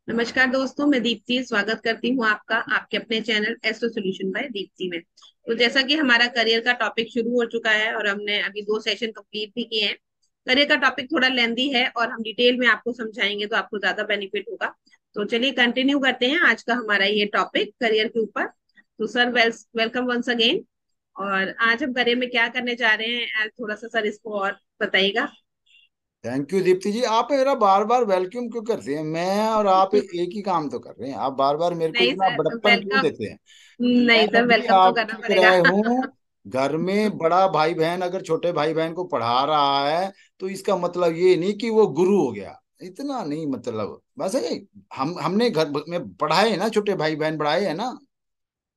नमस्कार दोस्तों, मैं दीप्ति स्वागत करती हूँ आपका आपके अपने channel astro solution bye Deepti में। तो जैसा कि हमारा करियर का टॉपिक शुरू हो चुका है और हमने अभी 2 सेशन कंप्लीट भी किए हैं। करियर का टॉपिक थोड़ा लेंदी है और हम डिटेल में आपको समझाएंगे तो आपको ज्यादा बेनिफिट होगा। तो चलिए कंटिन्यू करते हैं आज का हमारा ये टॉपिक करियर के ऊपर। तो सर वेलकम वंस अगेन। और आज हम करियर में क्या करने जा रहे हैं, थोड़ा सा सर इसको और बताइएगा। थैंक यू दीप्ति जी। आप मेरा बार बार वेलकम क्यों करते हैं? मैं और आप एक ही काम तो कर रहे हैं, आप बार बार मेरे को नहीं इतना सर, बड़प्पन क्यों वेलकम। देते हैं? नहीं मैं सर, भी वेलकम तो करना आपकी पड़ेगा। तरह हूँ। घर में बड़ा भाई बहन अगर छोटे भाई बहन को पढ़ा रहा है तो इसका मतलब ये नहीं कि वो गुरु हो गया। इतना नहीं, मतलब बस है। हमने घर में पढ़ाए हैं ना, छोटे भाई बहन पढ़ाए हैं ना,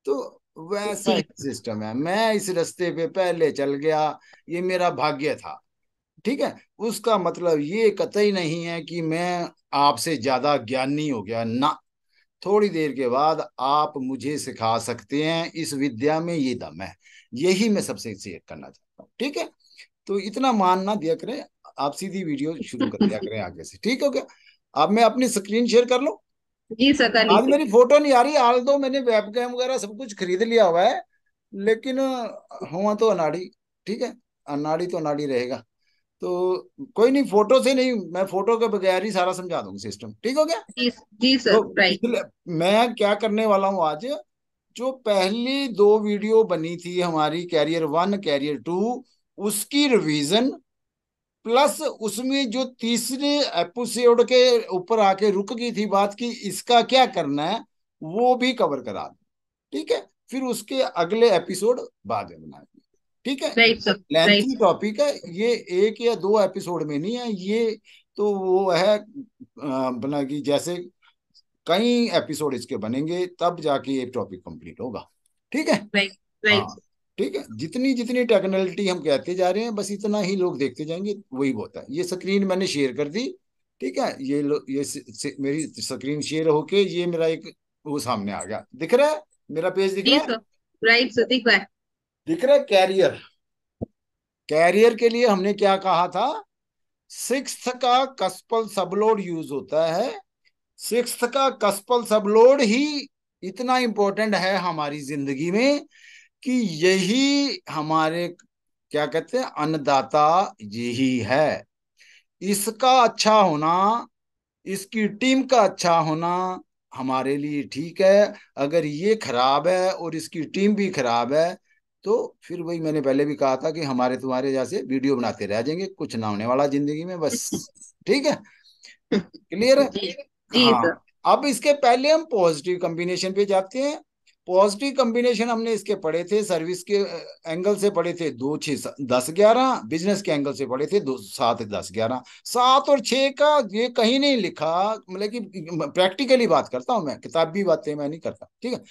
तो वैसा ही जी। सिस्टम है। मैं इस रास्ते पे पहले चल गया, ये मेरा भाग्य था। ठीक है। उसका मतलब ये कतई नहीं है कि मैं आपसे ज्यादा ज्ञानी हो गया ना। थोड़ी देर के बाद आप मुझे सिखा सकते हैं, इस विद्या में ये दम है। यही मैं सबसे शेयर करना चाहता हूँ। ठीक है। तो इतना मान ना दिया करें। आप सीधी वीडियो शुरू कर दिया करें आगे से। ठीक हो गया? अब मैं अपनी स्क्रीन शेयर कर लूं। जी सर, कर आज लीजिए। मेरी फोटो नहीं आ रही, हाल तो मैंने वेबकैम वगैरह सब कुछ खरीद लिया हुआ है, लेकिन हुआ तो अनाड़ी। ठीक है। अनाड़ी तो अनाड़ी रहेगा। तो कोई नहीं, फोटो से नहीं, मैं फोटो के बगैर ही सारा समझा दूंगा सिस्टम। ठीक हो गया? जी। जी तो सर, राइट। पिछले मैं क्या करने वाला हूँ आज, जो पहली दो वीडियो बनी थी हमारी कैरियर वन कैरियर टू, उसकी रिवीजन, प्लस उसमें जो तीसरे एपिसोड के ऊपर आके रुक गई थी बात की इसका क्या करना है, वो भी कवर करा दूं। ठीक है। फिर उसके अगले एपिसोड बाद में बनाएंगे। ठीक है। Right sir. Right lengthy sir. Topic है ये, एक या दो एपिसोड में नहीं है ये। तो वो है बना कि जैसे कई एपिसोड इसके बनेंगे तब जाके ये टॉपिक कंप्लीट होगा। ठीक है। राइट। राइट हाँ। ठीक है। जितनी जितनी टेक्नोलॉजी हम कहते जा रहे हैं बस इतना ही लोग देखते जाएंगे, वही होता है। ये स्क्रीन मैंने शेयर कर दी। ठीक है। ये लो, मेरी स्क्रीन शेयर होके ये मेरा एक वो सामने आ गया, दिख रहा है? मेरा पेज दिख जी रहा है? सर। राइट सर, दिख रहा है। दिख रहा है? कैरियर। कैरियर के लिए हमने क्या कहा था? सिक्स्थ का कस्पल सबलोड यूज होता है। सिक्स्थ का कस्पल सबलोड ही इतना इंपॉर्टेंट है हमारी जिंदगी में कि यही हमारे क्या कहते हैं अन्नदाता, यही है। इसका अच्छा होना, इसकी टीम का अच्छा होना हमारे लिए ठीक है। अगर ये खराब है और इसकी टीम भी खराब है तो फिर वही मैंने पहले भी कहा था कि हमारे तुम्हारे जैसे वीडियो बनाते रह जाएंगे, कुछ ना होने वाला जिंदगी में बस। ठीक है। क्लियर है? जी। जी हाँ। सर। अब इसके पहले हम पॉजिटिव कॉम्बिनेशन पे जाते हैं। पॉजिटिव कॉम्बिनेशन हमने इसके पढ़े थे, सर्विस के एंगल से पढ़े थे 2 6 10 11, बिजनेस के एंगल से पढ़े थे 2 7 10 11। 7 और 6 का ये कहीं नहीं लिखा, मतलब कि प्रैक्टिकली बात करता हूं मैं, किताबी बातें मैं नहीं करता। ठीक है।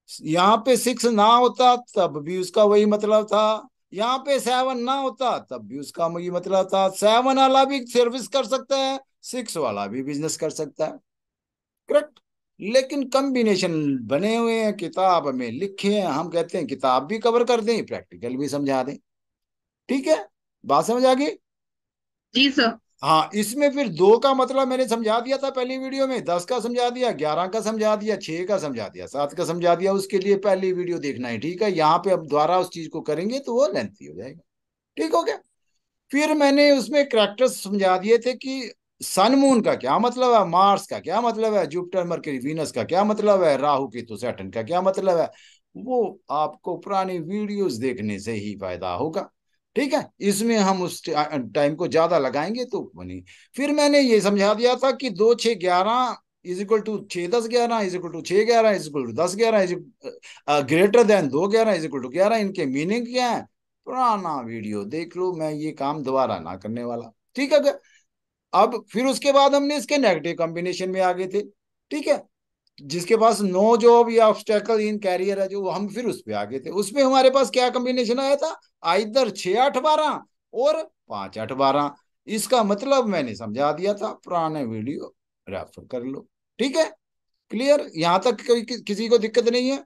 यहाँ पे 6 ना होता तब भी उसका वही मतलब था। यहाँ पे 7 ना होता तब भी उसका वही मतलब था। 7 वाला भी सर्विस कर सकता है, 6 वाला भी बिजनेस कर सकता है। करेक्ट। लेकिन कॉम्बिनेशन बने हुए हैं, किताब में लिखे हैं, हम कहते हैं किताब भी कवर कर दें, प्रैक्टिकल भी समझा दें। ठीक है। बात समझ आ गई? जी सर। हाँ। इसमें फिर 2 का मतलब मैंने समझा दिया था पहली वीडियो में, 10 का समझा दिया, 11 का समझा दिया, 6 का समझा दिया, 7 का समझा दिया। उसके लिए पहली वीडियो देखना है। ठीक है। यहाँ पे अब दोबारा उस चीज को करेंगे तो वो लेंथी हो जाएगा। ठीक हो गया? फिर मैंने उसमें करेक्टर्स समझा दिए थे कि सन मून का क्या मतलब है, मार्स का क्या मतलब है, जुपिटर मरकरी वीनस का क्या मतलब है, राहु केतु सैटर्न का क्या मतलब है। वो आपको पुरानी वीडियोस देखने से ही फायदा होगा। ठीक है। इसमें हम उस टाइम को ज्यादा लगाएंगे तो बनी। फिर मैंने ये समझा दिया था कि 2 6 11 is equal to 6 10 11 is equal to 6 11 is equal to 10 11 is greater than 2 11 is equal to 11। इनके मीनिंग क्या है? पुराना वीडियो देख लो, मैं ये काम दोबारा ना करने वाला। ठीक है। अब फिर उसके बाद हमने इसके नेगेटिव कॉम्बिनेशन में आ गए थे। ठीक है। जिसके पास नो जॉब या ऑब्स्टेकल इन कैरियर है जो, हम फिर उस पे आ गए थे। उसमें हमारे पास क्या कॉम्बिनेशन आया था? आइदर 6 8 12 और 5 8 12। इसका मतलब मैंने समझा दिया था, पुराने वीडियो रेफर कर लो। ठीक है। क्लियर? यहां तक कोई किसी को दिक्कत नहीं है?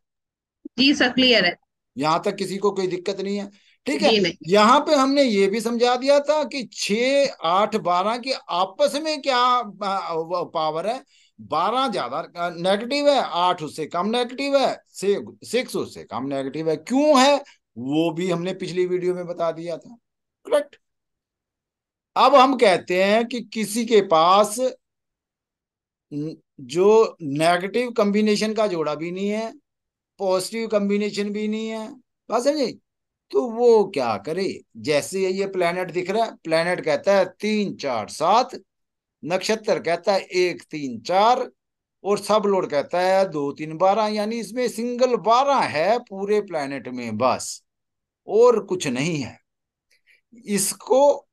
जी सर, क्लियर है। यहां तक किसी को कोई दिक्कत नहीं है? ठीक है। जी नहीं। यहां पे हमने ये भी समझा दिया था कि 6 8 12 की आपस में क्या पावर है। 12 ज्यादा नेगेटिव है, 8 उससे कम नेगेटिव है, 6 उससे कम नेगेटिव है। क्यों है वो भी हमने पिछली वीडियो में बता दिया था। करेक्ट। अब हम कहते हैं कि किसी के पास जो नेगेटिव कॉम्बिनेशन का जोड़ा भी नहीं है, पॉजिटिव कॉम्बिनेशन भी नहीं है, बात समझे। तो वो क्या करे। जैसे ये प्लेनेट दिख रहा है, प्लेनेट कहता है 3 4 7, नक्षत्र कहता है 1 3 4, और सब लोड कहता है 2 3 12, यानी इसमें सिंगल 12 है पूरे प्लेनेट में बस, और कुछ नहीं है। इसको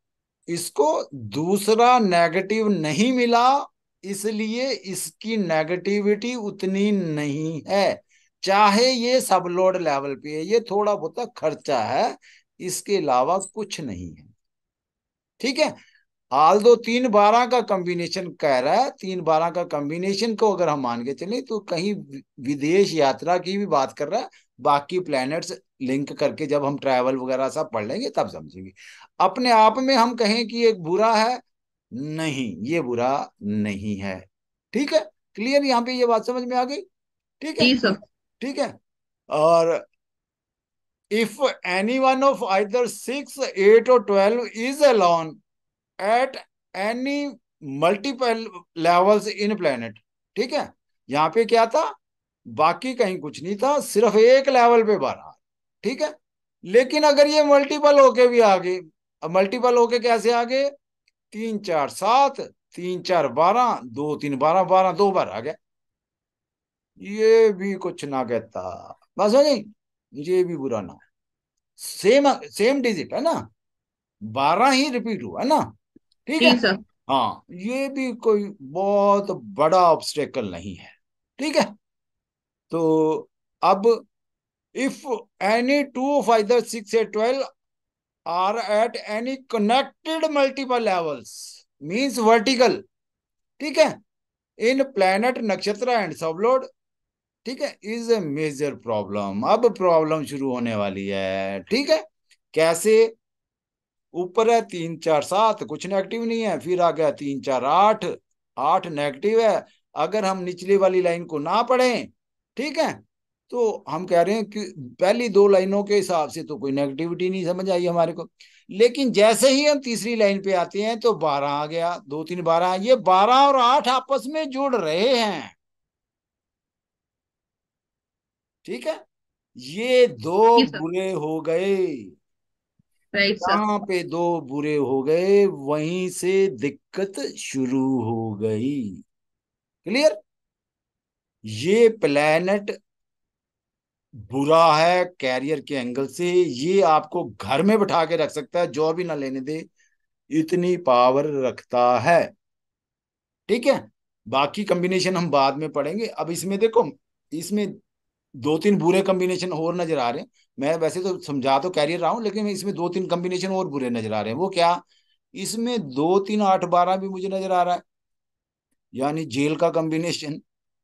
इसको दूसरा नेगेटिव नहीं मिला, इसलिए इसकी नेगेटिविटी उतनी नहीं है। चाहे ये सब लोड लेवल पे है, ये थोड़ा बहुत खर्चा है, इसके अलावा कुछ नहीं है। ठीक है। हाल दो 3 12 का कॉम्बिनेशन कह रहा है, 3 12 का कॉम्बिनेशन को अगर हम मान के चले तो कहीं विदेश यात्रा की भी बात कर रहा है। बाकी प्लैनेट्स लिंक करके जब हम ट्रैवल वगैरह सब पढ़ लेंगे तब समझेंगे। अपने आप में हम कहें कि एक बुरा है, नहीं, ये बुरा नहीं है। ठीक है। क्लियर, यहाँ पे ये बात समझ में आ गई। ठीक है। जी सर। ठीक है। और if any one of either 6 8 और 12 is alone at any multiple levels in planet. ठीक है। यहां पे क्या था, बाकी कहीं कुछ नहीं था, सिर्फ एक लेवल पे 12। ठीक है। लेकिन अगर ये मल्टीपल होके भी आगे, अब मल्टीपल होके कैसे आगे, 3 4 7, 3 4 12, 2 3 12, 12 2 बार आ गया। ये भी कुछ ना कहता, बस हो नहीं, ये भी बुरा ना। सेम सेम डिजिट है ना, 12 ही रिपीट हुआ है ना। ठीक है। जी सर। हाँ, ये भी कोई बहुत बड़ा ऑब्स्टेकल नहीं है। ठीक है। तो अब if any two of either 6 8 12 are at any connected multiple levels, means vertical. ठीक है। In planet nakshatra and sublord, ठीक है, इज ए मेजर प्रॉब्लम। अब प्रॉब्लम शुरू होने वाली है। ठीक है। कैसे, ऊपर है 3 4 7, कुछ नेगेटिव नहीं है, फिर आ गया 3 4 8, 8 नेगेटिव है। अगर हम निचली वाली लाइन को ना पढ़ें, ठीक है, तो हम कह रहे हैं कि पहली दो लाइनों के हिसाब से तो कोई नेगेटिविटी नहीं समझ आई हमारे को। लेकिन जैसे ही हम तीसरी लाइन पे आते हैं तो 12 आ गया, 2 3 12, ये 12 और 8 आपस में जुड़ रहे हैं। ठीक है। ये दो जी सर। बुरे हो गए। Right sir. जहां पे दो बुरे हो गए वहीं से दिक्कत शुरू हो गई। क्लियर। ये प्लेनेट बुरा है कैरियर के एंगल से, ये आपको घर में बिठा के रख सकता है, जॉब भी ना लेने दे, इतनी पावर रखता है। ठीक है। बाकी कॉम्बिनेशन हम बाद में पढ़ेंगे। अब इसमें देखो, इसमें 2 3 बुरे कॉम्बिनेशन और नजर आ रहे हैं। मैं वैसे तो समझा तो कैरियर रहा हूं, लेकिन इसमें 2 3 कॉम्बिनेशन और बुरे नजर आ रहे हैं। वो क्या, इसमें 2 3 8 12 भी मुझे नजर आ रहा है, यानी जेल का कॉम्बिनेशन।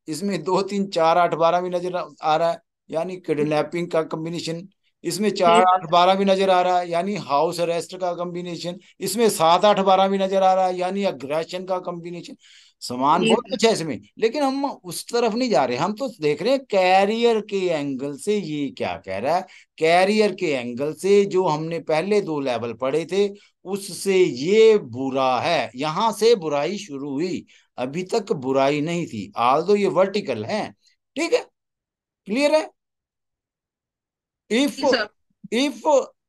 इसमें 2 3 4 8 12 भी नजर आ रहा है, यानी किडनैपिंग का कॉम्बिनेशन। इसमें जी चार सर। आठ बारह भी नजर आ रहा है, यानी हाउस अरेस्ट का कॉम्बिनेशन। इसमें 7 8 12 भी नजर आ रहा है, यानी अग्रेशन का कॉम्बिनेशन। समान जी बहुत सर। कुछ है इसमें, लेकिन हम उस तरफ नहीं जा रहे। हम तो देख रहे हैं कैरियर के एंगल से ये क्या कह रहा है। कैरियर के एंगल से जो हमने पहले दो लेवल पढ़े थे, उससे ये बुरा है, यहां से बुराई शुरू हुई। अभी तक बुराई नहीं थी, आल्दो ये वर्टिकल है। ठीक है। क्लियर है। इफ जी sir. If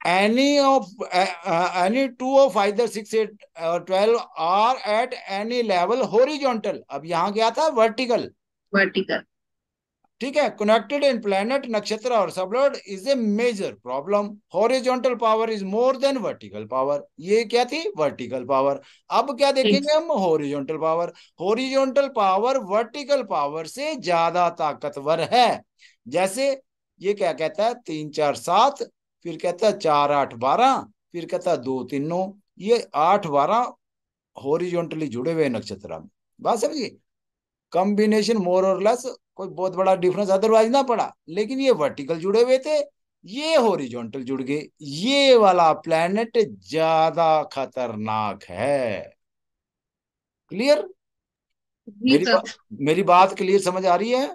any two of either 6 8 12 are at any level horizontal, अब यहां क्या था, वर्टिकल। वर्टिकल। ठीक है। कनेक्टेड इन प्लैनेट नक्षत्र और sublord is a major problem. Horizontal power is more than vertical power. ये क्या थी, वर्टिकल पावर। अब क्या जी देखेंगे हम, horizontal power. Horizontal power vertical power से ज्यादा ताकतवर है। जैसे ये क्या कहता है, 3 4 7, फिर कहता है 4 8 12, फिर कहता है 2 3 9। ये 8 12 हॉरिजॉन्टली जुड़े हुए नक्षत्र में, बात समझिए। कॉम्बिनेशन मोर और लेस, कोई बहुत बड़ा डिफरेंस अदरवाइज ना पड़ा, लेकिन ये वर्टिकल जुड़े हुए थे। ये हॉरिजॉन्टल जुड़ गए, ये वाला प्लेनेट ज्यादा खतरनाक है। क्लियर? जी मेरी सर। बात मेरी बात क्लियर समझ आ रही है?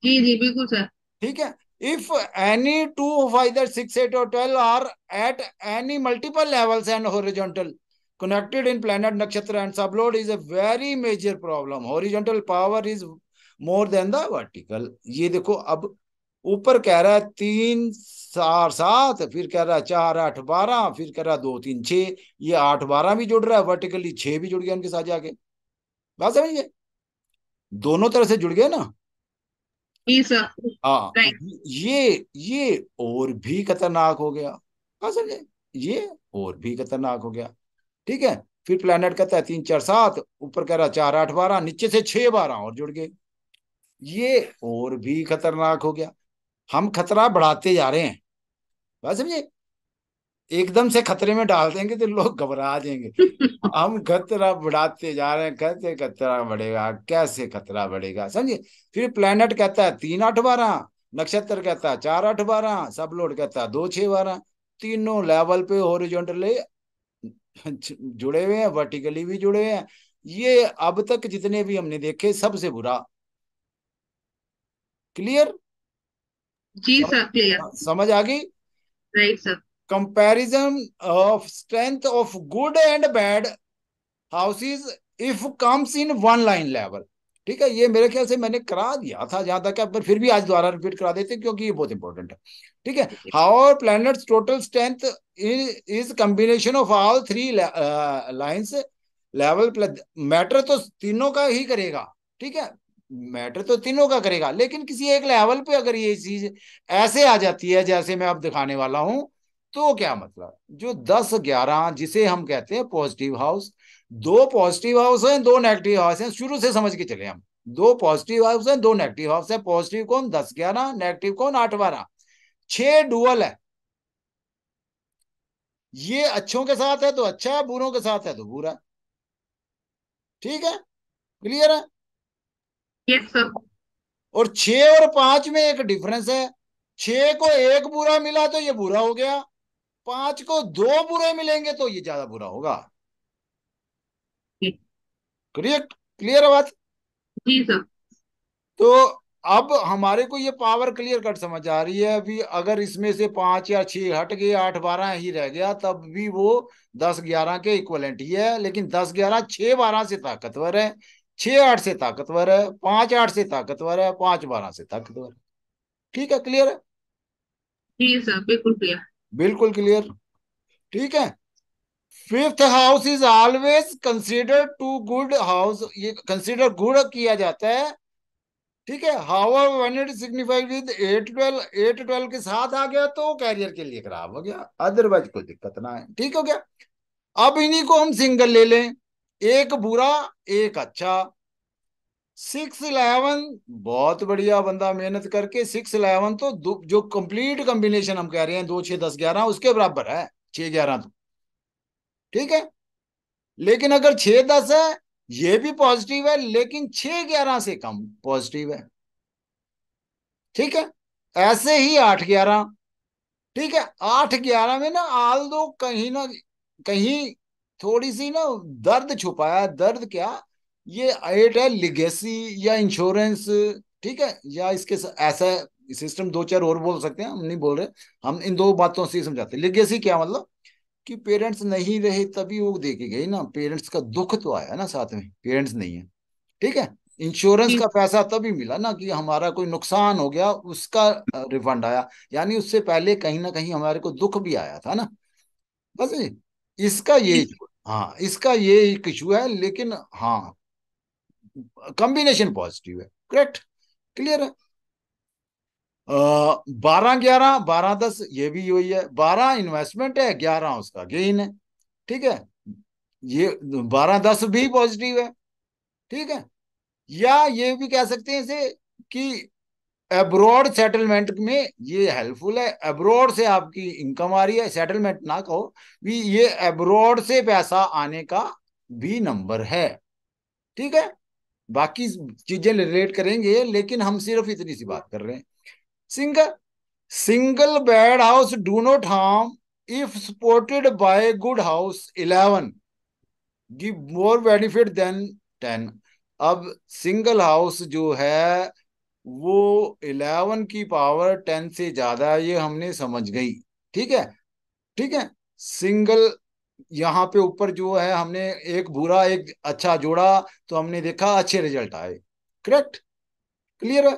जी जी बिल्कुल सर। ठीक है। If any two of either 6, 8 और 12 are at any multiple levels and horizontal connected in planet nakshatra and subload is a very major problem. Horizontal power is more than the vertical. ये देखो, अब ऊपर कह रहा है 3, 4, 7, फिर कह रहा है 4, 8, 12, फिर कह रहा है 2, 3, 6। ये 8, 12 भी जुड़ रहा है, वर्टिकली 6 भी जुड़ गया उनके साथ जाके। बात समझिए, दोनों तरह से जुड़ गए ना। जी सर। हाँ, राइट। ये और भी खतरनाक हो गया। हाँ समझे, ये और भी खतरनाक हो गया। ठीक है। फिर प्लेनेट कहता है 3, 4, 7, ऊपर कह रहा 4, 8, 12, नीचे से 6, 12 और जुड़ गए। ये और भी खतरनाक हो गया। हम खतरा बढ़ाते जा रहे हैं। बात समझे, एकदम से खतरे में डाल देंगे तो लोग घबरा जाएंगे। हम खतरा बढ़ाते जा रहे हैं, कैसे खतरा बढ़ेगा, कैसे खतरा बढ़ेगा, समझे। फिर प्लेनेट कहता है 3, 8, 12, नक्षत्र कहता है 4, 8, 12, सब लोड कहता है 2, 6, 12। तीनों लेवल पे हॉरिजॉन्टली जुड़े हुए हैं, वर्टिकली भी जुड़े हुए हैं। ये अब तक जितने भी हमने देखे सबसे बुरा। क्लियर? जी समझ सर क्लियर। समझ आ गई? Right sir. Comparison of strength of good and bad houses if comes in one line level. ठीक है, ये मेरे ख्याल से मैंने करा दिया था जहां तक है, पर फिर भी आज दोबारा रिपीट करा देते हैं, क्योंकि ये बहुत इंपॉर्टेंट है। ठीक है। How planets total strength is combination of all three lines level plus. Matter तो तीनों का ही करेगा। ठीक है, मैटर तो तीनों का करेगा, लेकिन किसी एक लेवल पे अगर ये चीज ऐसे आ जाती है जैसे मैं अब दिखाने वाला हूं, तो क्या मतलब, जो 10, 11 जिसे हम कहते हैं पॉजिटिव हाउस, दो पॉजिटिव हाउस हैं, दो नेगेटिव हाउस हैं, शुरू से समझ के चले हम। दो पॉजिटिव हाउस हैं, दो नेगेटिव हाउस है। पॉजिटिव कौन? 10, 11, नेगेटिव कौन? 8, 12। 6 डुअल है। ये अच्छों के साथ है तो अच्छा है, बुरों के साथ है तो बुरा। ठीक है, क्लियर है? Yes sir. और 6 और 5 में एक डिफरेंस है। 6 को एक बुरा मिला तो ये बुरा हो गया, 5 को दो बुरे मिलेंगे तो ये ज्यादा बुरा होगा। क्लियर? क्लियर है बात? जी सर। तो अब हमारे को ये पावर क्लियर कट समझ आ रही है। अभी अगर इसमें से 5 या 6 हट गए, 8, 12 ही रह गया, तब भी वो 10, 11 के इक्वलेंट ही है। लेकिन 10, 11 6, 12 से ताकतवर है, 6, 8 से ताकतवर है, 5, 8 से ताकतवर है, 5, 12 से ताकतवर है। ठीक है, क्लियर है? जी सर बिल्कुल क्लियर। बिल्कुल क्लियर। ठीक है। Fifth house is always consider to good house, ये कंसिडर गुड किया जाता है। ठीक है। However when it signified with 8, 12, 8, 12 के साथ आ गया तो कैरियर के लिए खराब हो गया, अदरवाइज कोई दिक्कत ना है। ठीक हो गया? अब इन्हीं को हम सिंगल ले लें, एक बुरा, एक अच्छा। 6, 11 बहुत बढ़िया, बंदा मेहनत करके 6, 11 तो जो कंप्लीट कॉम्बिनेशन हम कह रहे हैं 2, 6, 10, 11 उसके बराबर है। 6, 11 तो ठीक है। लेकिन अगर 6, 10 है, ये भी पॉजिटिव है, लेकिन 6, 11 से कम पॉजिटिव है। ठीक है। ऐसे ही 8, 11। ठीक है। 8, 11 में ना आल दो कहीं ना कहीं थोड़ी सी ना दर्द छुपाया है। दर्द क्या? ये 8 है लिगेसी या इंश्योरेंस। ठीक है, या इसके ऐसा सिस्टम दो चार और बोल सकते हैं, हम नहीं बोल रहे। हम इन दो बातों से ही समझाते हैं। लिगेसी क्या मतलब, कि पेरेंट्स नहीं रहे तभी वो दे के गई ना, पेरेंट्स का दुख तो आया ना साथ में, पेरेंट्स नहीं है। ठीक है। इंश्योरेंस जी का पैसा तभी मिला ना कि हमारा कोई नुकसान हो गया, उसका रिफंड आया। यानी उससे पहले कहीं ना कहीं हमारे को दुख भी आया था ना। बस इसका ये जी। issue- हाँ, इसका ये एक इशू है, लेकिन हाँ, कॉम्बिनेशन पॉजिटिव है। करेक्ट? क्लियर है? 12, 11, 12, 10 ये भी वही है। 12 इन्वेस्टमेंट है, 11 उसका गेन है। ठीक है। ये 12, 10 भी पॉजिटिव है। ठीक है। या ये भी कह सकते हैं इसे कि अब्रॉड सेटलमेंट में ये हेल्पफुल है। अब्रॉड से आपकी इनकम आ रही है, सेटलमेंट ना कहो भी, ये अब्रॉड से पैसा आने का भी नंबर है। ठीक है। बाकी चीजें रिलेट करेंगे, लेकिन हम सिर्फ इतनी सी बात कर रहे हैं। Single single bad house do not harm if supported by good house 11 give more benefit than 10। अब सिंगल हाउस जो है वो 11 की पावर 10 से ज्यादा है, ये हमने समझ गई। ठीक है, ठीक है। सिंगल, यहाँ पे ऊपर जो है हमने एक बुरा एक अच्छा जोड़ा, तो हमने देखा अच्छे रिजल्ट आए। करेक्ट, क्लियर है।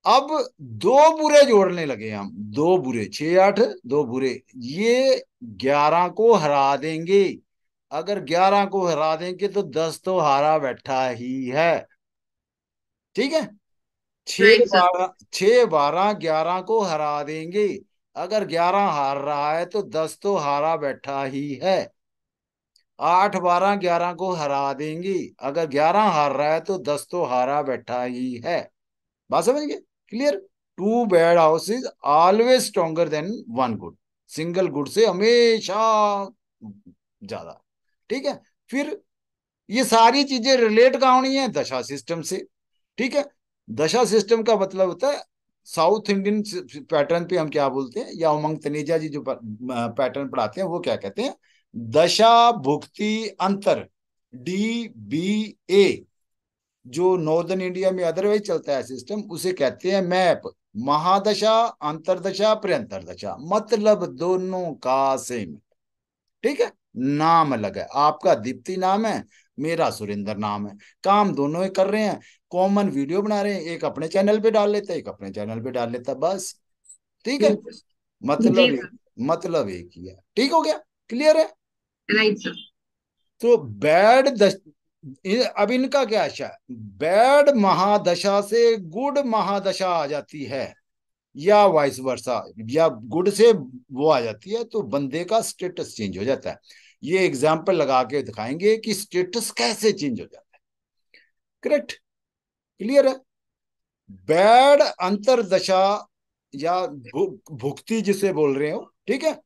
अब दो बुरे जोड़ने लगे हम, दो बुरे, 6 8, दो बुरे, ये 11 को हरा देंगे। अगर 11 को हरा देंगे तो 10 तो हारा बैठा ही है। ठीक है, छह राइट सर। बारह 6 12 11 को हरा देंगे। अगर 11 हार रहा है तो 10 तो हारा बैठा ही है। 8 12 11 को हरा देंगे। अगर 11 हार रहा है तो 10 तो हारा बैठा ही है। बात समझ गए, clear. Two bad houses always stronger than one good. Single good से हमेशा ज्यादा। ठीक है, फिर ये सारी चीजें रिलेट कहाँ होनी है, दशा सिस्टम से। ठीक है, दशा सिस्टम का मतलब होता है साउथ इंडियन पैटर्न पे हम क्या बोलते हैं, या उमंग तनेजा जी जो पैटर्न पढ़ाते हैं वो क्या कहते हैं, दशा भुक्ति अंतर, DBA। जो नॉर्दर्न इंडिया में अदरवाइज चलता है सिस्टम, उसे कहते हैं मैप। महादशा, अंतरदशा, प्रंतरदशा, मतलब दोनों का सेम। ठीक है, नाम अलग है, आपका दीप्ति नाम है, मेरा सुरेंद्र नाम है, काम दोनों ही कर रहे हैं, कॉमन वीडियो बना रहे हैं, एक अपने चैनल पे डाल लेता है, एक अपने चैनल पे डाल लेता है, बस। ठीक है, जी मतलब सर। मतलब एक ही है। ठीक हो गया, क्लियर है। Right sir. तो अब इनका क्या आशा है, बैड महादशा से गुड महादशा आ जाती है, या वाइस वर्सा, या गुड से वो आ जाती है, तो बंदे का स्टेटस चेंज हो जाता है। ये एग्जाम्पल लगा के दिखाएंगे कि स्टेटस कैसे चेंज हो जाता है। करेक्ट, क्लियर है। बैड अंतरदशा या भुक्ति जिसे बोल रहे हो, ठीक है,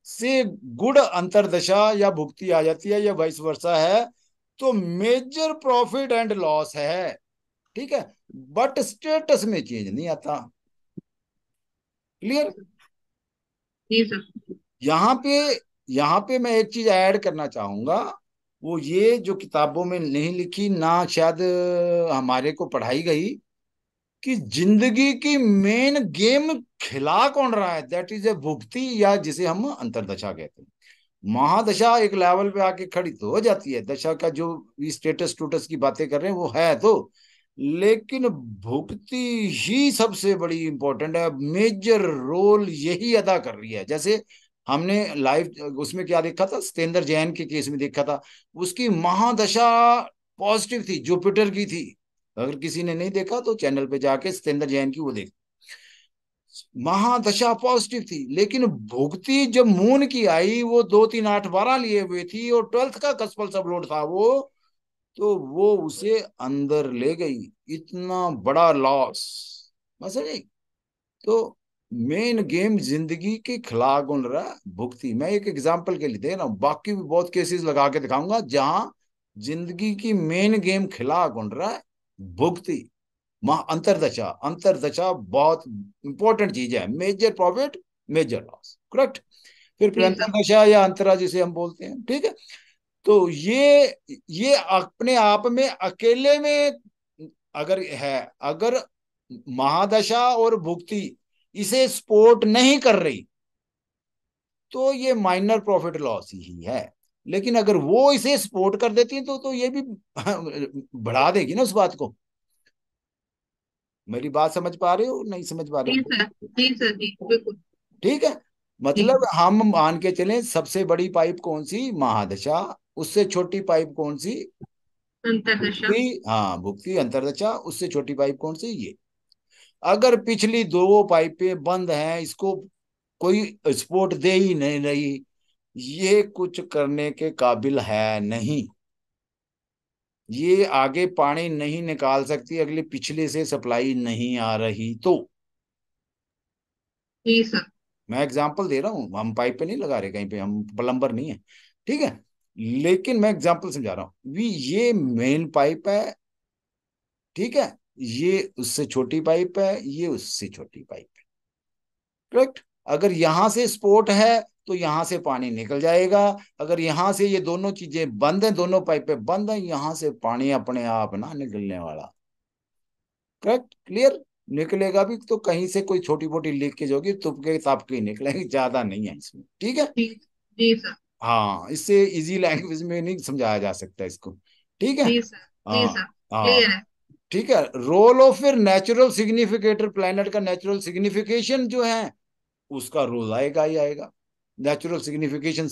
से गुड अंतरदशा या भुक्ति आ जाती है, या वाइस वर्सा है, तो मेजर प्रॉफिट एंड लॉस है। ठीक है, बट स्टेटस में चेंज नहीं आता। क्लियर। जी सर। यहाँ पे यहाँ पे मैं एक चीज ऐड करना चाहूंगा, वो ये जो किताबों में नहीं लिखी ना शायद हमारे को पढ़ाई गई, कि जिंदगी की मेन गेम खिला कौन रहा है, दैट इज ए भुक्ति, या जिसे हम अंतरदशा कहते हैं। महादशा एक लेवल पे आके खड़ी तो हो जाती है, दशा का जो स्टेटस स्टूटस की बातें कर रहे हैं वो है तो, लेकिन भुक्ति ही सबसे बड़ी इंपॉर्टेंट है, मेजर रोल यही अदा कर रही है। जैसे हमने लाइव उसमें क्या देखा था, सत्येंद्र जैन के केस में देखा था, उसकी महादशा पॉजिटिव थी, जुपिटर की थी। अगर किसी ने नहीं देखा तो चैनल पे जाके सत्येंद्र जैन की वो देख, महादशा पॉजिटिव थी, लेकिन भुगती जब मून की आई वो 2 3 8 12 लिए हुए थी, और 12th का कस्पल सब लोड था वो, तो वो उसे अंदर ले गई। इतना बड़ा लॉस, समझे। तो मेन गेम जिंदगी के खिलाफ कौन रहा है, भुगती। मैं एक एग्जांपल के लिए दे रहा हूँ, बाकी भी बहुत केसेस लगा के दिखाऊंगा जहां जिंदगी की मेन गेम खिला कौन रहा है, भुगती। अंतरदशा, अंतरदशा बहुत इंपॉर्टेंट चीज है, major profit major loss. Correct. फिर जी सर। प्रंतर दशा या अंतरा जिसे हम बोलते हैं। ठीक है, तो ये अपने आप में अकेले में अगर है, अगर महादशा और भुक्ति इसे सपोर्ट नहीं कर रही तो ये माइनर प्रॉफिट लॉस ही है। लेकिन अगर वो इसे सपोर्ट कर देती है तो ये भी बढ़ा देगी ना उस बात को। मेरी बात समझ पा रहे हो, नहीं समझ पा रहे जी हो? सर। जी सर। जी बिल्कुल। ठीक है, जी। मतलब हम मान के चलें सबसे बड़ी पाइप कौन सी, महादशा, उससे छोटी पाइप कौन सी, अंतरदशा। भुक्ति। हाँ, भुक्ति अंतरदशा, उससे छोटी पाइप कौन सी, ये। अगर पिछली दो पाइपें बंद हैं, इसको कोई सपोर्ट दे ही नहीं रही, ये कुछ करने के काबिल है नहीं, ये आगे पानी नहीं निकाल सकती, अगले पिछले से सप्लाई नहीं आ रही तो। जी सर। मैं एग्जांपल दे रहा हूँ, हम पाइप पे नहीं लगा रहे कहीं पे, हम प्लम्बर नहीं है। ठीक है, लेकिन मैं एग्जांपल समझा रहा हूँ, ये मेन पाइप है। ठीक है, ये उससे छोटी पाइप है, ये उससे छोटी पाइप है। करेक्ट। अगर यहां से स्पोर्ट है तो यहां से पानी निकल जाएगा। अगर यहां से ये दोनों चीजें बंद हैं, दोनों पाइपें बंद हैं, यहां से पानी अपने आप ना निकलने वाला। Correct, clear. निकलेगा भी तो कहीं से कोई छोटी मोटी लीकेज होगी, तुपके तापके ही निकलेगी, ज्यादा नहीं है इसमें, ठीक है। जी जी सर। हाँ, इससे इजी लैंग्वेज में नहीं समझाया जा सकता इसको, ठीक है। जी सर। जी हाँ सर। क्लियर हाँ, है। ठीक है। रोल ऑफ फिर नेचुरल सिग्निफिकेटर, प्लेनेट का नेचुरल सिग्निफिकेशन जो है उसका रोल आएगा ही आएगा। नेचुरल सिग्निफिकेशन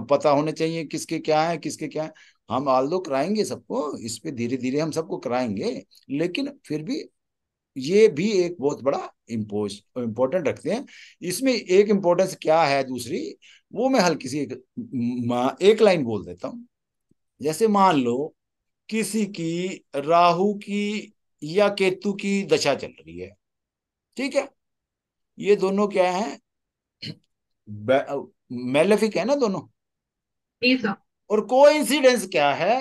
पता होने चाहिए, किसके क्या है किसके क्या है। हम आल्दो कराएंगे सबको इस पे, धीरे धीरे हम सबको कराएंगे, लेकिन फिर भी ये भी एक बहुत बड़ा इम्पोर्टेंट रखते हैं। इसमें एक इम्पोर्टेंस क्या है दूसरी, वो मैं हल्की सी एक लाइन बोल देता हूँ। जैसे मान लो किसी की राहु की या केतु की दशा चल रही है, ठीक है। ये दोनों क्या है, मेलेफिक है ना दोनों। जी सर। और कोइंसिडेंस क्या है,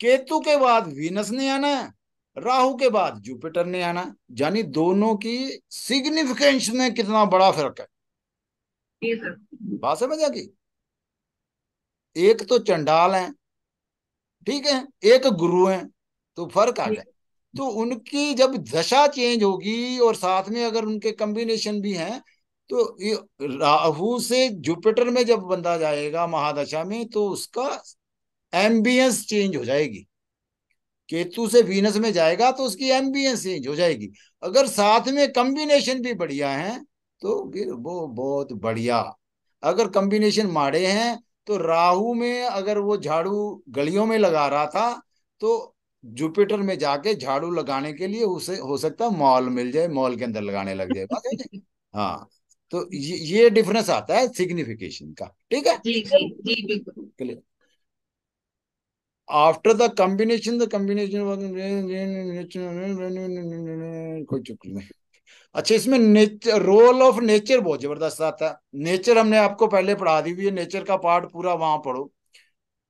केतु के बाद वीनस ने आना है, राहु के बाद जुपिटर ने आना है। यानी दोनों की सिग्निफिकेंस में कितना बड़ा फर्क है। जी सर। बात समझ आ गई। एक तो चंडाल है, ठीक है, एक गुरु है, तो फर्क आ जी गया। तो उनकी जब दशा चेंज होगी और साथ में अगर उनके कॉम्बिनेशन भी हैं, तो ये राहु से जुपिटर में जब बंदा जाएगा महादशा में तो उसका एम्बियंस चेंज हो जाएगी। केतु से वीनस में जाएगा तो उसकी एम्बियंस चेंज हो जाएगी। अगर साथ में कॉम्बिनेशन भी बढ़िया है तो फिर वो बहुत बढ़िया। अगर कॉम्बिनेशन माड़े हैं तो राहु में अगर वो झाड़ू गलियों में लगा रहा था तो जुपिटर में जाके झाड़ू लगाने के लिए उसे हो सकता है मॉल मिल जाए, मॉल के अंदर लगाने लग जाए, बात है ना? हाँ, तो ये डिफरेंस आता है सिग्निफिकेशन का, ठीक है। जी जी जी बिल्कुल। आफ्टर द कॉम्बिनेशन कोई चुप नहीं। अच्छा, इसमें नेचर, रोल ऑफ नेचर बहुत जबरदस्त आता है। नेचर हमने आपको पहले पढ़ा दी हुई है, नेचर का पार्ट पूरा वहां पढ़ो,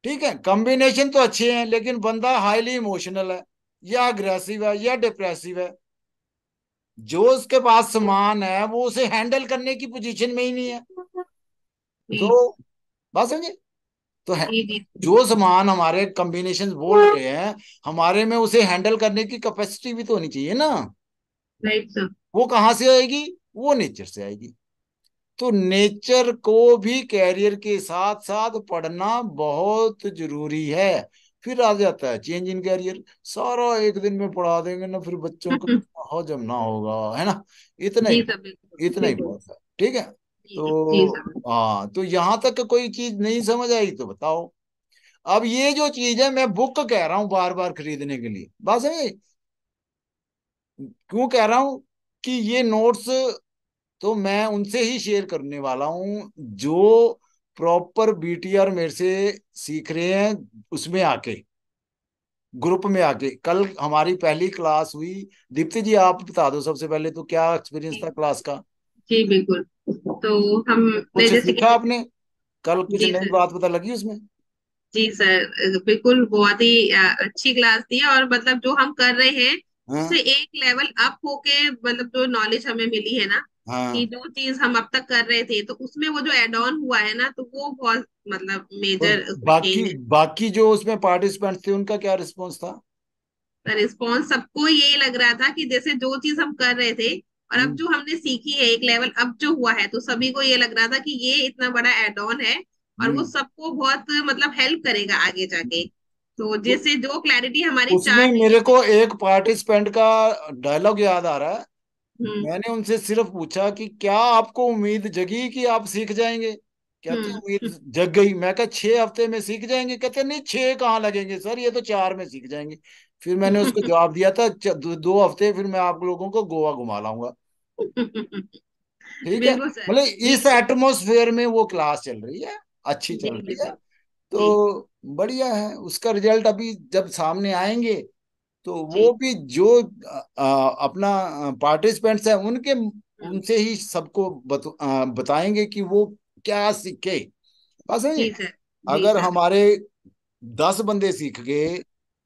ठीक है। कॉम्बिनेशन तो अच्छे हैं लेकिन बंदा हाईली इमोशनल है, या अग्रेसिव है या डिप्रेसिव है। जो उसके पास सामान है वो उसे हैंडल करने की पोजीशन में ही नहीं है। जी तो बात समझे, तो है जी जी। जो सामान हमारे कॉम्बिनेशन बोल रहे हैं, हमारे में उसे हैंडल करने की कैपेसिटी भी तो होनी चाहिए ना। Right sir. वो कहाँ से आएगी, वो नेचर से आएगी। तो नेचर को भी कैरियर के साथ साथ पढ़ना बहुत जरूरी है। फिर आ जाता है चेंज इन कैरियर। सारा एक दिन में पढ़ा देंगे ना, फिर बच्चों को हजम ना होगा, है ना। इतना ही, जी सर बिल्कुल इतना ही बिल्कुल। बहुत है, ठीक है। जी जी तो सर। हाँ, तो यहां तक कोई चीज नहीं समझ आई तो बताओ। अब ये जो चीज है, मैं बुक कह रहा हूं बार बार खरीदने के लिए, बस है। क्यों कह रहा हूं कि ये नोट्स तो मैं उनसे ही शेयर करने वाला हूं जो प्रॉपर बीटीआर मेरे से सीख रहे हैं, उसमें आके, ग्रुप में आके। कल हमारी पहली क्लास हुई। दीप्ति जी आप बता दो सबसे पहले, तो क्या एक्सपीरियंस जी था क्लास का। जी बिल्कुल। तो हमने कुछ जैसे सीखा कि आपने, कल कुछ जी नई सर। बात पता लगी उसमें। जी सर बिल्कुल बहुत ही अच्छी क्लास थी और मतलब जो हम कर रहे हैं उससे हाँ एक लेवल अप होके मतलब जो नॉलेज हमें मिली है ना कि हाँ। जो चीज हम अब तक कर रहे थे तो उसमें वो जो एड ऑन हुआ है ना तो वो बहुत मतलब और मेजर उसमें बाकी चेंज है। बाकी जो उसमें पार्टिसिपेंट थे उनका क्या रिस्पॉन्स था। रिस्पॉन्स सबको यही लग रहा था कि जैसे जो चीज हम कर रहे थे और अब हम्म। जो हमने सीखी है एक लेवल अब जो हुआ है तो सभी को ये लग रहा था कि ये इतना बड़ा एड ऑन है और वो हम्म। सबको बहुत मतलब हेल्प करेगा आगे जाके। तो तो जैसे जो क्लैरिटी हमारी उसमें चार्ट मेरे को एक पार्टिसिपेंट का डायलॉग याद आ रहा है। हम्म मैंने उनसे सिर्फ पूछा कि क्या आपको उम्मीद जगी कि आप सीख जाएंगे। कहते हम्म उम्मीद जग गई। मैं कहा 6 हफ्ते में सीख जाएंगे। कहते नहीं, 6 कहाँ लगेंगे सर, ये तो 4 में सीख जाएंगे। फिर मैंने उसको जवाब दिया था, 2 हफ्ते फिर मैं आप लोगों को गोवा घुमा लाऊंगा, ठीक है। बिल्कुल सर। मतलब जी इस बिल्कुल। एटमोसफेयर में वो क्लास चल रही है, अच्छी जी चल रही है। बिल्कुल। जी तो बढ़िया है। उसका रिजल्ट अभी जब सामने आएंगे तो वो जी। भी जो अपना पार्टिसिपेंट्स हैं उनके, हम्म, उनसे ही सबको बताएंगे कि वो क्या सीखे, बस है। जी सर। जी अगर सर। हमारे 10 बंदे सीख गए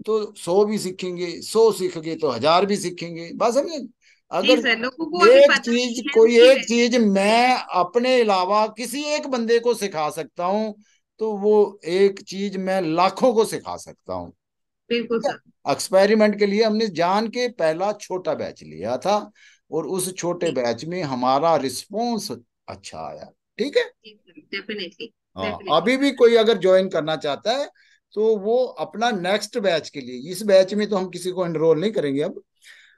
तो 100 भी सीखेंगे, 100 सीख गए तो 1000 भी सीखेंगे, बस समझे। जी अगर सर, लोगों को अभी एक पता चीज, नहीं है कोई उसकी एक चीज वैल्यू। मैं अपने अलावा किसी एक बंदे को सिखा सकता हूँ, तो वो एक चीज मैं लाखों को सिखा सकता हूँ। बिल्कुल ठीक सर। है, एक्सपेरिमेंट के लिए हमने जान के पहला छोटा बैच लिया था, और उस छोटे जी बैच में हमारा रिस्पॉन्स अच्छा आया। ठीक है। जी सर, डेफिनेटली। हाँ, डेफिनेटली अभी भी कोई अगर ज्वाइन करना चाहता है तो वो अपना नेक्स्ट बैच के लिए, इस बैच में तो हम किसी को एनरोल नहीं करेंगे अब,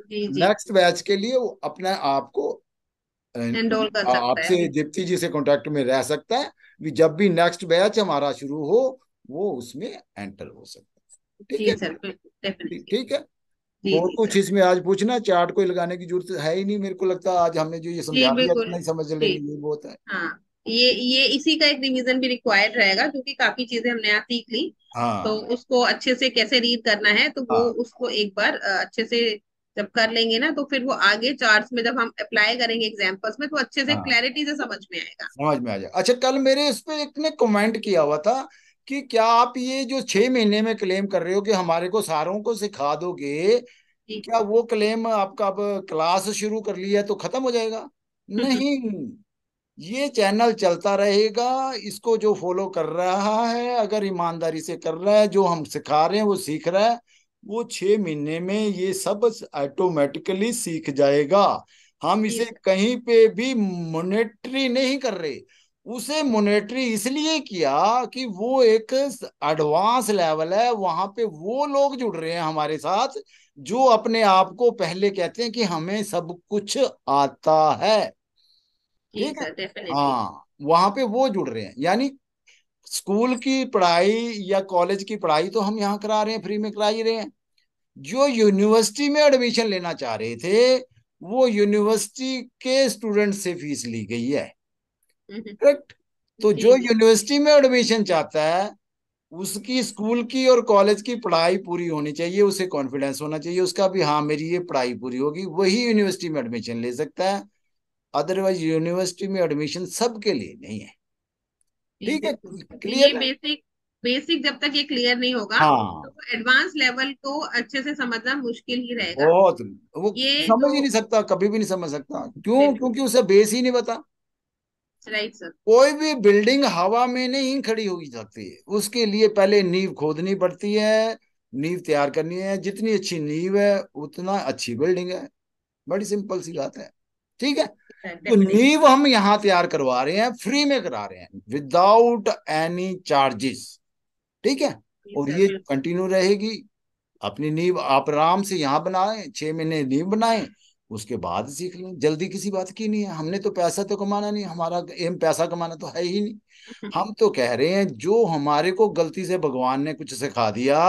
जी जी, नेक्स्ट बैच के लिए वो अपने आप को एनरोल कर सकता है। आपसे, दीप्ति जी से कांटेक्ट में रह सकता है, कि जब भी नेक्स्ट बैच हमारा शुरू हो वो उसमें एंटर हो सकता है। ठीक जी है। सर, बिल्कुल डेफिनेटली। ठीक है। जी और जी कुछ सर। इसमें आज पूछना, चार्ट कोई लगाने की जरूरत है ही नहीं, मेरे को लगता है आज हमने जो ये जी समझा दिया बिल्कुल। इतना ही समझ जी। लेंगे, ये बहुत है। हाँ, ये इसी का एक रिवीजन भी रिक्वायर्ड रहेगा, क्योंकि काफी चीजें हमने यहाँ सीख ली। तो हाँ उसको अच्छे से कैसे रीड करना है, तो वो हाँ उसको एक बार अच्छे से जब कर लेंगे ना, तो फिर वो आगे चार्ट्स में जब हम अप्लाई करेंगे एग्जाम्पल्स में, तो अच्छे से हाँ, क्लैरिटी से समझ में आएगा। समझ में आ जाए। अच्छा, कल मेरे इस पे एक ने कमेंट किया हुआ था कि क्या आप ये जो 6 महीने में क्लेम कर रहे हो कि हमारे को सारों को सिखा दोगे, जी। क्या वो क्लेम आपका अब क्लास शुरू कर लिया है तो खत्म हो जाएगा? नहीं, ये चैनल चलता रहेगा। इसको जो फॉलो कर रहा है, अगर ईमानदारी से कर रहा है, जो हम सिखा रहे हैं वो सीख रहा है, वो 6 महीने में ये सब ऑटोमेटिकली सीख जाएगा। हम जी इसे सर। कहीं पे भी मॉनेटरी नहीं कर रहे। उसे मॉनेटरी इसलिए किया कि वो एक एडवांस लेवल है, वहां पे वो लोग जुड़ रहे हैं हमारे साथ जो अपने आप को पहले कहते हैं कि हमें सब कुछ आता है। जी ठीक है। Sir, definitely. हाँ, वहां पे वो जुड़ रहे हैं, यानी स्कूल की पढ़ाई या कॉलेज की पढ़ाई तो हम यहाँ करा रहे हैं, फ्री में करा ही रहे हैं। जो यूनिवर्सिटी में एडमिशन लेना चाह रहे थे, वो यूनिवर्सिटी के स्टूडेंट से फीस ली गई है। करेक्ट। तो जी जो जी यूनिवर्सिटी में एडमिशन चाहता है, उसकी स्कूल की और कॉलेज की पढ़ाई पूरी होनी चाहिए, उसे कॉन्फिडेंस होना चाहिए उसका भी, हाँ मेरी ये पढ़ाई पूरी होगी, वही यूनिवर्सिटी में एडमिशन ले सकता है। अदरवाइज यूनिवर्सिटी में एडमिशन सबके लिए नहीं है। जी, ठीक है। बिल्कुल। तो ये क्लियर है। बेसिक बेसिक जब तक ये क्लियर नहीं होगा, हाँ, तो एडवांस लेवल को अच्छे से समझना मुश्किल ही रहेगा। बहुत, वो ये समझ जो, ही नहीं सकता, कभी भी नहीं समझ सकता, क्यों? बिल्कुल। क्योंकि उसे बेस ही नहीं पता। Right sir. कोई भी बिल्डिंग हवा में नहीं खड़ी हो सकती, उसके लिए पहले नींव खोदनी पड़ती है, नींव तैयार करनी है, जितनी अच्छी नींव है उतना अच्छी बिल्डिंग है। बड़ी सिंपल सी बात है। ठीक है। तो डेफिनेटली। नींव हम यहाँ तैयार करवा रहे हैं, फ्री में करा रहे हैं, विदाउट एनी चार्जेस। ठीक है। जी और सर, ये बिल्कुल। कंटिन्यू रहेगी। अपनी नींव आप आराम से यहाँ बनाएं, 6 महीने नींव बनाएं, उसके बाद सीख लें, जल्दी किसी बात की नहीं है। हमने तो पैसा तो कमाना नहीं, हमारा एम पैसा कमाना तो है ही नहीं। हम तो कह रहे हैं जो हमारे को गलती से भगवान ने कुछ सिखा दिया,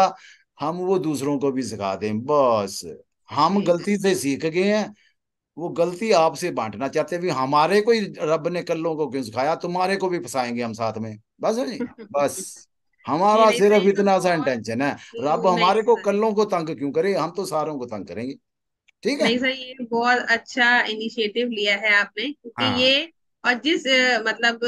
हम वो दूसरों को भी सिखा दें बस। हम जी सर। गलती से सीख गए हैं, वो गलती आपसे बांटना चाहते हैं भी, हमारे को ही रब ने कल्लों को क्यों सिखाया, तुम्हारे को भी फंसाएंगे हम साथ में, बस है जी। बस जी हमारा नहीं सर, सिर्फ ये तो इतना सा बहुत, इंटेंशन है, रब नहीं हमारे को सर। कल्लों को तंग क्यों करे, हम तो सारों को तंग करेंगे। ठीक है। नहीं सर, ये बहुत अच्छा इनिशिएटिव लिया है आपने, क्योंकि हाँ। ये, और जिस मतलब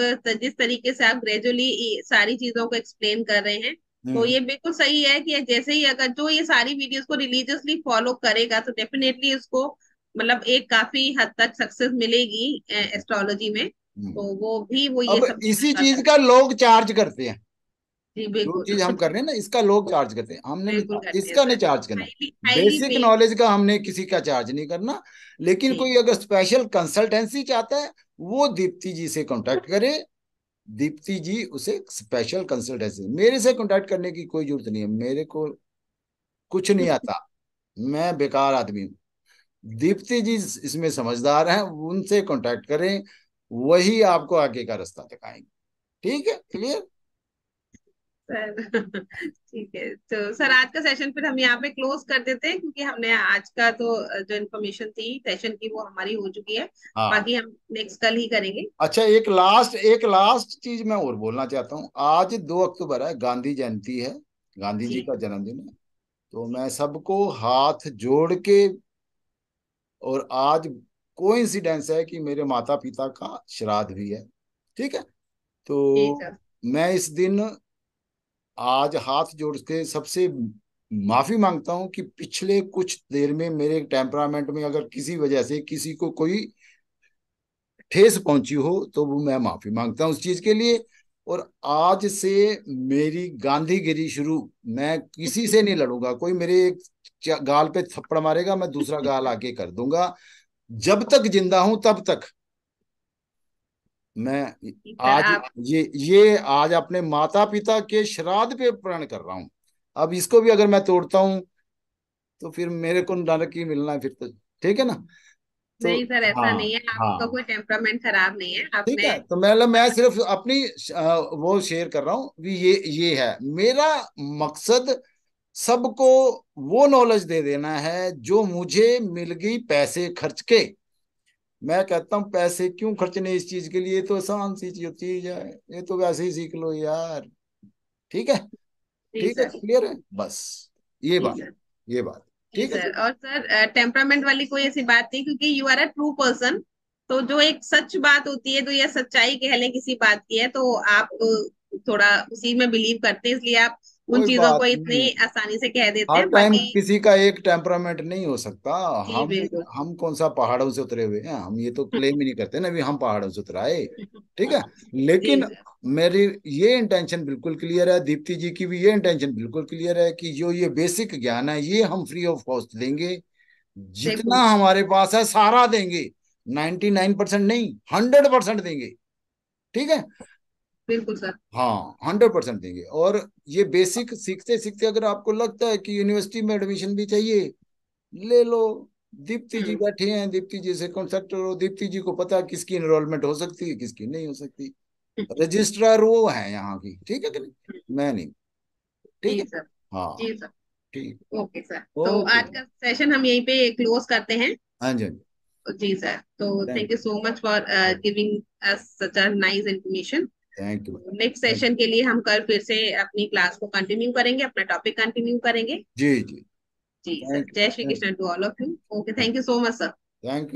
जिस तरीके से आप ग्रेजुअली सारी चीजों को एक्सप्लेन कर रहे हैं, तो हम्म। ये बिल्कुल सही है कि जैसे ही अगर जो ये सारी वीडियोस को रिलीजियसली फॉलो करेगा, तो डेफिनेटली उसको मतलब एक काफी हद तक सक्सेस मिलेगी एस्ट्रोलॉजी में। हम्म। तो वो भी वो ये अब सब चीजें इसी कर चीज का सकते हैं। लोग चार्ज करते हैं, जी जो बिल्कुल। चीज हम कर रहे हैं ना इसका लोग चार्ज करते हैं, हमने नहीं, बिल्कुल करते हैं इसका नहीं सर। चार्ज करना। Highly highly basic paid. Knowledge का हमने किसी का चार्ज नहीं करना। लेकिन जी कोई अगर स्पेशल कंसल्टेंसी चाहता है, वो दीप्ति जी से कांटेक्ट करे। दीप्ति जी उसे स्पेशल कंसल्टेंसी, मेरे से कांटेक्ट करने की कोई जरूरत नहीं है, मेरे को कुछ नहीं आता, मैं बेकार आदमी हूँ। दीप्ति जी इसमें समझदार हैं, उनसे कांटेक्ट करें, वही आपको आगे का रास्ता दिखाएंगे। ठीक है। क्लियर। सर। ठीक है, तो सर आज का सेशन फिर हम यहाँ पे क्लोज कर देते हैं, क्योंकि हमने आज का तो जो इन्फॉर्मेशन थी सेशन की वो हमारी हो चुकी है। हाँ। बाकी हम नेक्स्ट कल ही करेंगे। अच्छा, एक लास्ट चीज मैं और बोलना चाहता हूँ। आज 2 अक्टूबर है, गांधी जयंती है, गांधी जी जी का जन्मदिन है। तो मैं सबको हाथ जोड़ के, और आज कोइंसिडेंस है कि मेरे माता पिता का श्राद्ध भी है। ठीक है। जी तो सर। मैं इस दिन आज हाथ जोड़ के सबसे माफी मांगता हूं कि पिछले कुछ देर में मेरे टेम्परामेंट में अगर किसी वजह से किसी को कोई ठेस पहुंची हो, तो वो मैं माफी मांगता हूं उस चीज के लिए। और आज से मेरी गांधीगिरी शुरू। मैं किसी से नहीं लड़ूंगा। कोई मेरे एक गाल पे थप्पड़ मारेगा, मैं दूसरा गाल आके कर दूंगा। जब तक जिंदा हूं तब तक मैं जी सर आज आप। ये आज अपने माता पिता के श्राद्ध पे प्रण कर रहा हूं। अब इसको भी अगर मैं तोड़ता हूं तो फिर मेरे को नरक ही मिलना है फिर तो। ठीक है ना? तो नहीं सर ऐसा हाँ, नहीं है, आपका हाँ, कोई टेम्परामेंट खराब नहीं है ठीक आपने। है। तो मैं सिर्फ अपनी वो शेयर कर रहा हूँ भी। ये है मेरा मकसद, सबको वो नॉलेज दे देना है जो मुझे मिल गई पैसे खर्च के। मैं कहता हूँ पैसे क्यों खर्चने इस चीज के लिए, तो आसान सी चीज है, ये तो वैसे ही सीख लो यार। ठीक है? जी ठीक है, सर। क्लियर है बस। ये जी बात, सर। ये बात। जी ठीक है सर, सर। और सर टेम्परामेंट वाली कोई ऐसी बात नहीं, क्योंकि you are a true person. तो जो एक सच बात होती है, तो ये सच्चाई कह लें किसी बात की है, तो आप थोड़ा उसी में बिलीव करते हैं, इसलिए आप उन कोई चीजों को बात नहीं। इतनी आसानी से कह देते हर हैं। टाइम बाकी किसी का एक टेम्परामेंट नहीं हो सकता। जी हम बिल्कुल। हम कौन सा पहाड़ों से उतरे हुए हैं? हम ये तो क्लेम ही नहीं करते ना भी हम पहाड़ों से उतराए। ठीक है। जी लेकिन सर। मेरी ये इंटेंशन बिल्कुल क्लियर है, दीप्ति जी की भी ये इंटेंशन बिल्कुल क्लियर है कि जो ये बेसिक ज्ञान है ये हम फ्री ऑफ कॉस्ट देंगे। जितना बिल्कुल। हमारे पास है सारा देंगे। 99% नहीं, 100% देंगे। ठीक है। बिल्कुल सर। हाँ, 100% देंगे। और ये बेसिक सीखते सीखते अगर आपको लगता है कि यूनिवर्सिटी में एडमिशन भी चाहिए, ले लो। दीप्ति जी हम्म। बैठे हैं, दीप्ति जी से कॉन्टेक्ट करो। दीप्ति जी को पता है किसकी इनरोलमेंट हो सकती है, किसकी नहीं हो सकती। रजिस्ट्रार वो है यहाँ की। ठीक है कि नहीं? मैं नहीं। ठीक जी है। सर। हाँ। जी सर। ठीक। Okay sir. तो ओके। आज का सेशन हम यहीं पे क्लोज करते हैं। हाँ जी, हाँ जी। जी सर, तो thank thank you so much for you. Giving us such a nice information. Thank you. Next thank. Session के लिए हम कल फिर से अपनी क्लास को कंटिन्यू करेंगे, अपना टॉपिक कंटिन्यू करेंगे। जी जी। जी सर, थैंक जय Shri you. Krishna to all of you. Okay, thank you so much sir. Thank you.